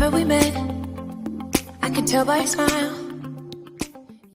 Remember we met, I could tell by your smile.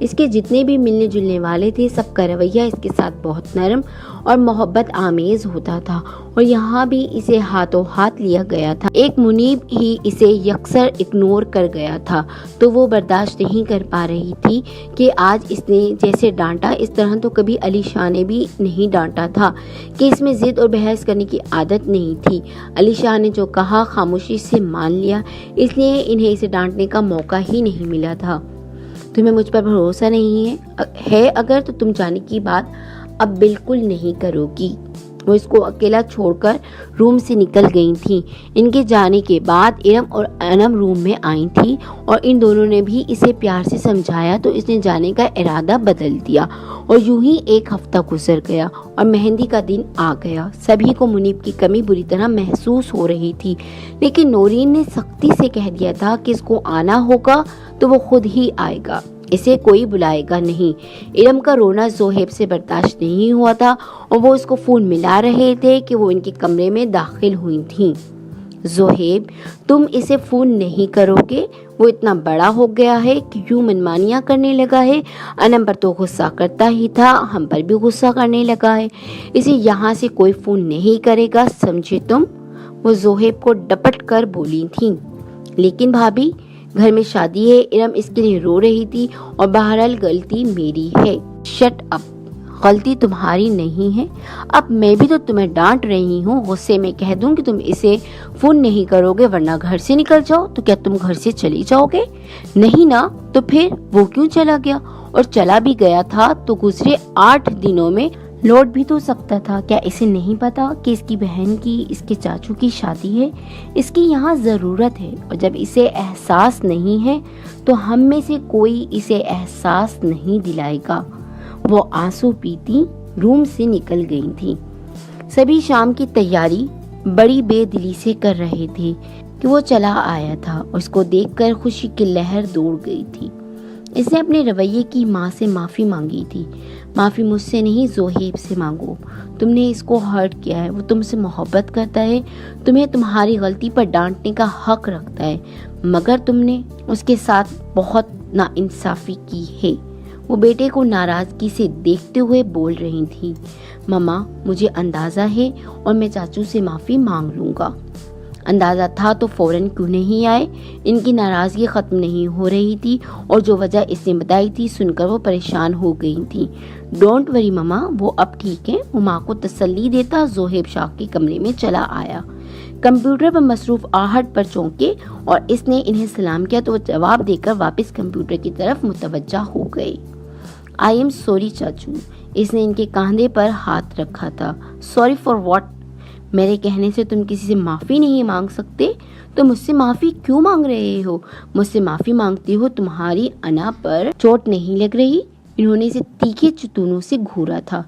اس کے جتنے بھی ملنے جلنے والے تھے سب کا رویہ اس کے ساتھ بہت نرم اور محبت آمیز ہوتا تھا، اور یہاں بھی اسے ہاتھوں ہاتھ لیا گیا تھا۔ ایک منیب ہی اسے یکسر اگنور کر گیا تھا، تو وہ برداشت نہیں کر پا رہی تھی کہ آج اس نے جیسے ڈانٹا اس طرح تو کبھی علی شاہ نے بھی نہیں ڈانٹا تھا، کہ اس میں ضد اور بحث کرنے کی عادت نہیں تھی۔ علی شاہ نے جو کہا خاموشی سے مان لیا، اس لیے انہیں اسے ڈانٹنے کا موقع ہی نہیں ملا تھا۔ تمہیں مجھ پر بھروسہ نہیں ہے اگر تو تم جانے کی بات اب بالکل نہیں کرو گی۔ وہ اس کو اکیلا چھوڑ کر روم سے نکل گئی تھیں۔ ان کے جانے کے بعد ارم اور انم روم میں آئی تھی اور ان دونوں نے بھی اسے پیار سے سمجھایا تو اس نے جانے کا ارادہ بدل دیا، اور یوں ہی ایک ہفتہ گزر گیا اور مہندی کا دن آ گیا۔ سبھی کو منیب کی کمی بری طرح محسوس ہو رہی تھی، لیکن نورین نے سختی سے کہہ دیا تھا کہ اس کو آنا ہوگا تو وہ خود ہی آئے گا، اسے کوئی بلائے گا نہیں۔ ارم کا رونا زوہیب سے برداشت نہیں ہوا تھا اور وہ اس کو فون ملا رہے تھے کہ وہ ان کے کمرے میں داخل ہوئی تھیں۔ زوہیب، تم اسے فون نہیں کرو گے؟ وہ اتنا بڑا ہو گیا ہے کہ یوں منمانیاں کرنے لگا ہے۔ انم پر تو غصہ کرتا ہی تھا، ہم پر بھی غصہ کرنے لگا ہے۔ اسے یہاں سے کوئی فون نہیں کرے گا، سمجھے تم؟ وہ زوہیب کو ڈپٹ کر بولی تھیں۔ لیکن بھابھی، گھر میں شادی ہے۔ ارم اس کے لیے رو رہی تھی، اور بہرحال غلطی میری ہے۔ شٹ اپ، غلطی تمہاری نہیں ہے۔ اب میں بھی تو تمہیں ڈانٹ رہی ہوں، غصے میں کہہ دوں کہ تم اسے فون نہیں کرو گے ورنہ گھر سے نکل جاؤ، تو کیا تم گھر سے چلی جاؤ گے؟ نہیں نا، تو پھر وہ کیوں چلا گیا؟ اور چلا بھی گیا تھا تو گزرے 8 دنوں میں لوٹ بھی تو سکتا تھا۔ کیا اسے نہیں پتا کہ اس کی بہن کی، اس کے چاچو کی شادی ہے؟ اس کی یہاں ضرورت ہے، اور جب اسے احساس نہیں ہے تو ہم میں سے کوئی اسے احساس نہیں دلائے گا۔ وہ آنسو پیتی روم سے نکل گئی تھی۔ سبھی شام کی تیاری بڑی بے دلی سے کر رہے تھے کہ وہ چلا آیا تھا، اور اس کو دیکھ کر خوشی کی لہر دوڑ گئی تھی۔ اس نے اپنے رویے کی ماں سے معافی مانگی تھی۔ معافی مجھ سے نہیں، زوہیب سے مانگو۔ تم نے اس کو ہرٹ کیا ہے، وہ تم سے محبت کرتا ہے، تمہیں تمہاری غلطی پر ڈانٹنے کا حق رکھتا ہے، مگر تم نے اس کے ساتھ بہت ناانصافی کی ہے۔ وہ بیٹے کو ناراضگی سے دیکھتے ہوئے بول رہی تھی۔ ماما، مجھے اندازہ ہے اور میں چاچو سے معافی مانگ لوں گا۔ اندازہ تھا تو فوراً کیوں نہیں آئے؟ ان کی ناراضگی ختم نہیں ہو رہی تھی، اور جو وجہ اس نے بتائی تھی سن کر وہ پریشان ہو گئی تھی۔ ڈونٹ وری ماما، وہ اب ٹھیک ہے، وہ ماں کو تسلی دیتا زوہیب شاہ کے کمرے میں چلا آیا۔ کمپیوٹر پر مصروف آہٹ پر چونکے اور اس نے انہیں سلام کیا تو وہ جواب دے کر واپس کمپیوٹر کی طرف متوجہ ہو گئے۔ آئی ایم سوری چاچو، اس نے ان کے کاندھے پر ہاتھ رکھا تھا۔ Sorry for what? میرے کہنے سے تم کسی سے معافی نہیں مانگ سکتے؟ تو مجھ سے معافی کیوں مانگ رہے ہو؟ مجھ سے معافی مانگتے ہو تمہاری انا پر چوٹ نہیں لگ رہی؟ انہوں نے اسے تیکھے چتونوں سے گھورا تھا۔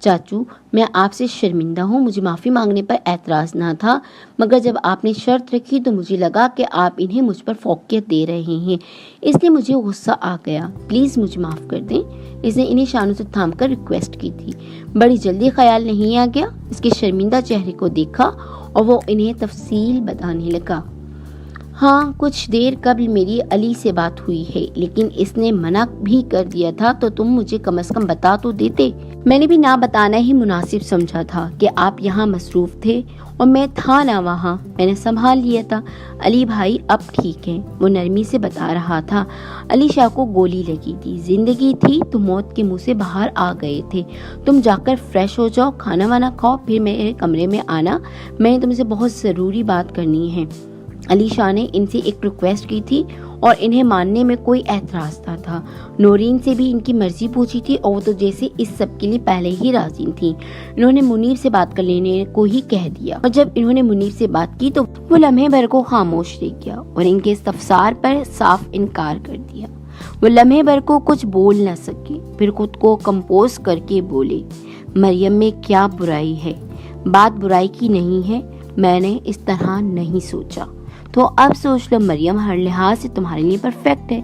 چاچو، میں آپ سے شرمندہ ہوں، مجھے معافی مانگنے پر اعتراض نہ تھا، مگر جب آپ نے شرط رکھی تو مجھے لگا کہ آپ انہیں مجھ پر فوقیت دے رہے ہیں، اس لیے مجھے غصہ آ گیا۔ پلیز مجھے معاف کر دیں۔ اس نے انہیں شانوں سے تھام کر ریکویسٹ کی تھی۔ بڑی جلدی خیال نہیں آ گیا؟ اس کے شرمندہ چہرے کو دیکھا اور وہ انہیں تفصیل بتانے لگا۔ ہاں، کچھ دیر قبل میری علی سے بات ہوئی ہے، لیکن اس نے منع بھی کر دیا تھا تو تم مجھے کم از کم بتا تو دیتے۔ میں نے بھی نہ بتانا ہی مناسب سمجھا تھا کہ آپ یہاں مصروف تھے اور میں تھا نہ وہاں، میں نے سنبھال لیا تھا۔ علی بھائی اب ٹھیک ہے، وہ نرمی سے بتا رہا تھا۔ علی شاہ کو گولی لگی تھی، زندگی تھی تو موت کے منہ سے باہر آ گئے تھے۔ تم جا کر فریش ہو جاؤ، کھانا وانا کھاؤ، پھر میرے کمرے میں آنا، میں نے تم سے بہت ضروری بات کرنی ہے۔ علی شاہ نے ان سے ایک ریکویسٹ کی تھی اور انہیں ماننے میں کوئی اعتراض نہ تھا۔ نورین سے بھی ان کی مرضی پوچھی تھی اور وہ تو جیسے اس سب کے لیے پہلے ہی راضی تھی۔ انہوں نے منیر سے بات کر لینے کو ہی کہہ دیا، اور جب انہوں نے منیر سے بات کی تو وہ لمحے بھر کو خاموش رہ گیا اور ان کے استفسار پر صاف انکار کر دیا۔ وہ لمحے بھر کو کچھ بول نہ سکے، پھر خود کو کمپوز کر کے بولے، مریم میں کیا برائی ہے؟ بات برائی کی نہیں ہے، میں نے اس طرح نہیں سوچا، تو اب سوچ لو، مریم ہر لحاظ سے تمہارے لیے پرفیکٹ ہے۔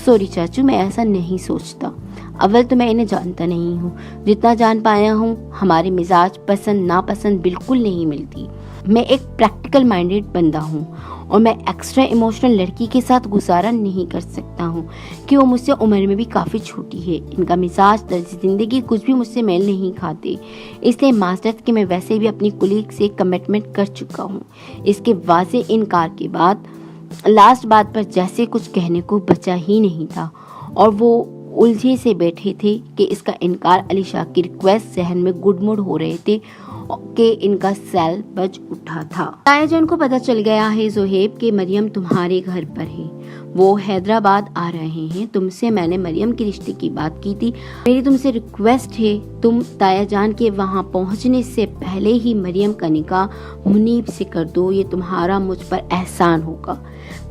سوری چاچو، میں ایسا نہیں سوچتا۔ اول تو میں انہیں جانتا نہیں ہوں، جتنا جان پایا ہوں ہمارے مزاج پسند ناپسند بالکل نہیں ملتی۔ میں ایک پریکٹیکل مائنڈیڈ بندہ ہوں اور میں ایکسٹرا ایموشنل لڑکی کے ساتھ گزارا نہیں کر سکتا ہوں کہ وہ مجھ سے عمر میں بھی کافی چھوٹی ہے. ان کا مزاج، طرز زندگی کچھ بھی مجھ سے میل نہیں کھاتے. اس لیے ماسٹرز کہ میں ویسے بھی اپنی کولیگ سے کمٹمنٹ کر چکا ہوں. اس کے واضح انکار کے بعد لاسٹ بات پر جیسے کچھ کہنے کو بچا ہی نہیں تھا اور وہ الجھے سے بیٹھے تھے کہ اس کا انکار علی شاہ کی ریکویسٹ ذہن میں گڈ مڈ ہو رہے تھے کہ ان کا سیل بچ اٹھا تھا. تایا جان کو پتہ چل گیا ہے زہیب کہ مریم تمہارے گھر پر ہے. وہ حیدرآباد آ رہے ہیں. تم سے میں نے مریم کے رشتے کی بات کی تھی. میری تم سے ریکویسٹ ہے تم تایا جان کے وہاں پہنچنے سے پہلے ہی مریم کا نکاح منیب سے کر دو. یہ تمہارا مجھ پر احسان ہوگا.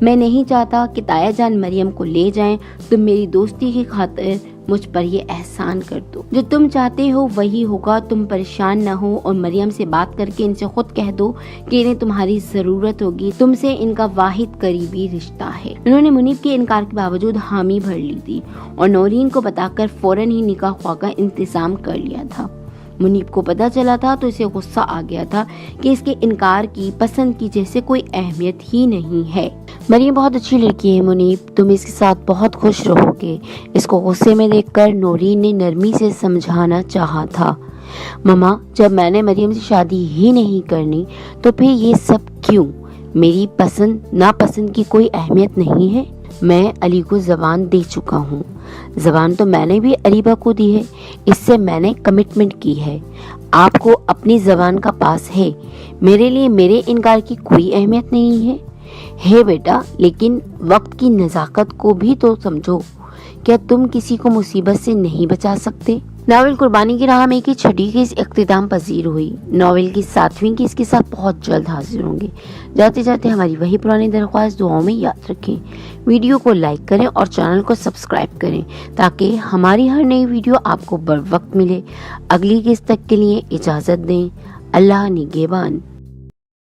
میں نہیں چاہتا کہ تایا جان مریم کو لے جائیں. تم میری دوستی کی خاطر مجھ پر یہ احسان کر دو. جو تم چاہتے ہو وہی ہوگا. تم پریشان نہ ہو اور مریم سے بات کر کے ان سے خود کہہ دو کہ انہیں تمہاری ضرورت ہوگی. تم سے ان کا واحد قریبی رشتہ ہے. انہوں نے منیب کے انکار کے باوجود حامی بھر لی تھی اور نورین کو بتا کر فوراً ہی نکاح خواہ کا انتظام کر لیا تھا. منیب کو پتہ چلا تھا تو اسے غصہ آ گیا تھا کہ اس کے انکار کی پسند کی جیسے کوئی اہمیت ہی نہیں ہے. مریم بہت اچھی لڑکی ہے منیب، تم اس کے ساتھ بہت خوش رہو گے. اس کو غصے میں دیکھ کر نورین نے نرمی سے سمجھانا چاہا تھا. ماما جب میں نے مریم سے شادی ہی نہیں کرنی تو پھر یہ سب کیوں؟ میری پسند ناپسند کی کوئی اہمیت نہیں ہے. میں علی کو زبان دے چکا ہوں. زبان تو میں نے بھی عریبہ کو دی ہے. اس سے میں نے کمٹمنٹ کی ہے. آپ کو اپنی زبان کا پاس ہے. میرے لیے میرے انکار کی کوئی اہمیت نہیں ہے بیٹا، لیکن وقت کی نزاکت کو بھی تو سمجھو. کیا تم کسی کو مصیبت سے نہیں بچا سکتے؟ ناول قربانی کی راہ میں کی چھٹی کی اختتام پذیر ہوئی. ناول کی 7ویں کی اس کے ساتھ بہت جلد حاضر ہوں گے. جاتے جاتے ہماری وہی پرانی درخواست دعاؤں میں یاد رکھیں. ویڈیو کو لائک کریں اور چینل کو سبسکرائب کریں تاکہ ہماری ہر نئی ویڈیو آپ کو بر وقت ملے. اگلی قسط تک کے لیے اجازت دیں. اللہ نگہبان.